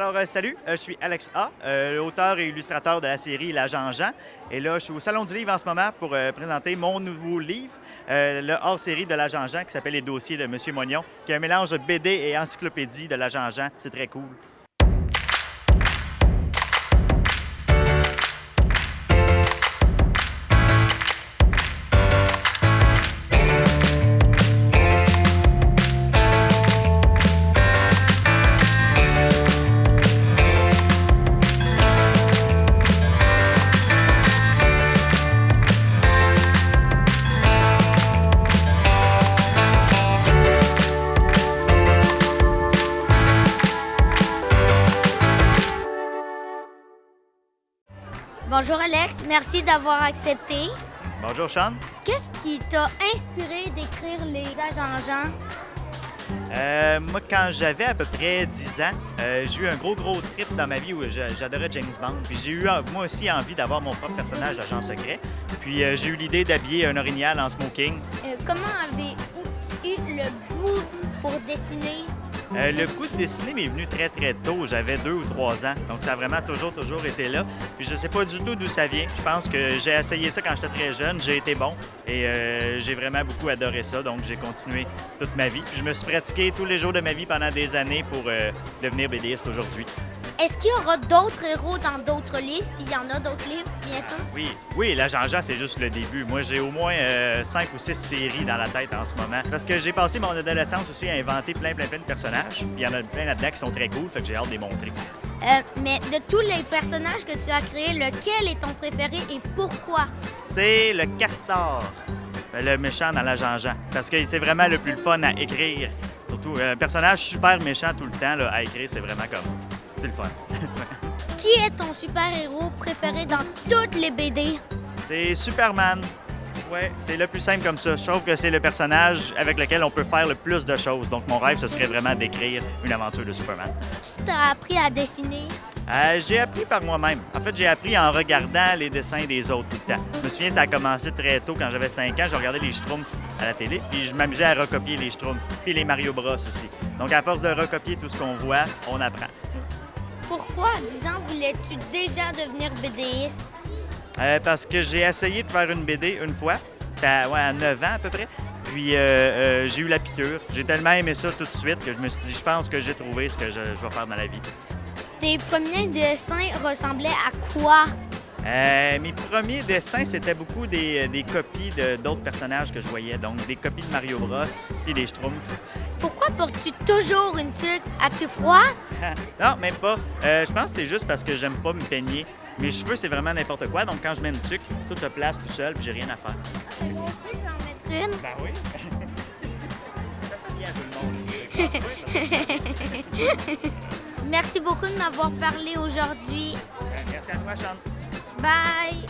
Alors, salut, je suis Alex A, l'auteur et illustrateur de la série La Jean-Jean. Et là, je suis au Salon du Livre en ce moment pour présenter mon nouveau livre, le hors-série de La Jean-Jean, qui s'appelle Les Dossiers de Monsieur Mognon, qui est un mélange de BD et encyclopédie de La Jean-Jean. C'est très cool. Bonjour Alex, merci d'avoir accepté. Bonjour, Sean. Qu'est-ce qui t'a inspiré d'écrire les agents Jean? Moi, quand j'avais à peu près 10 ans, j'ai eu un gros trip dans ma vie où j'adorais James Bond. Puis j'ai eu moi aussi envie d'avoir mon propre personnage agent secret. Puis j'ai eu l'idée d'habiller un orignal en smoking. Comment avez-vous eu le goût pour dessiner? Le goût de dessiner m'est venu très tôt. J'avais 2 ou 3 ans. Donc ça a vraiment toujours été là. Puis je sais pas du tout d'où ça vient. Je pense que j'ai essayé ça quand j'étais très jeune. J'ai été bon et j'ai vraiment beaucoup adoré ça. Donc j'ai continué toute ma vie. Puis je me suis pratiqué tous les jours de ma vie pendant des années pour devenir BDiste aujourd'hui. Est-ce qu'il y aura d'autres héros dans d'autres livres, s'il y en a d'autres livres, bien sûr? Oui, la Jean-Jean, c'est juste le début. Moi, j'ai au moins 5 ou 6 séries dans la tête en ce moment. Parce que j'ai passé mon adolescence aussi à inventer plein de personnages. Puis il y en a plein là-dedans qui sont très cool, fait que j'ai hâte de les montrer. Mais de tous les personnages que tu as créés, lequel est ton préféré et pourquoi? C'est le castor, le méchant dans la Jean-Jean. Parce que c'est vraiment le plus fun à écrire. Surtout, un personnage super méchant tout le temps là, à écrire, c'est vraiment comme... C'est le fun. Qui est ton super-héros préféré dans toutes les BD? C'est Superman. Ouais, c'est le plus simple comme ça. Je trouve que c'est le personnage avec lequel on peut faire le plus de choses. Donc mon rêve, ce serait vraiment d'écrire une aventure de Superman. Qui t'a appris à dessiner? J'ai appris par moi-même. En fait, j'ai appris en regardant les dessins des autres tout le temps. Je me souviens, ça a commencé très tôt, quand j'avais 5 ans. Je regardais les Schtroumpfs à la télé, puis je m'amusais à recopier les Schtroumpfs, puis les Mario Bros aussi. Donc à force de recopier tout ce qu'on voit, on apprend. Pourquoi, à 10 ans, voulais-tu déjà devenir BDiste? Parce que j'ai essayé de faire une BD une fois, à 9 ans à peu près, puis j'ai eu la piqûre. J'ai tellement aimé ça tout de suite que je me suis dit, je pense que j'ai trouvé ce que je vais faire dans la vie. Tes premiers dessins ressemblaient à quoi? Mes premiers dessins, c'était beaucoup des copies d'autres personnages que je voyais, donc des copies de Mario Bros puis des Schtroumpfs. Pourquoi portes-tu toujours une tuque? As-tu froid? Non, même pas. Je pense que c'est juste parce que j'aime pas me peigner. Mes cheveux, c'est vraiment n'importe quoi, donc quand je mets une tuque, tout se place tout seul puis j'ai rien à faire. Moi aussi, je vais en mettre une. Ben oui. Ça fait bien à tout le monde. Merci beaucoup de m'avoir parlé aujourd'hui. Merci à toi, Chante. Bye!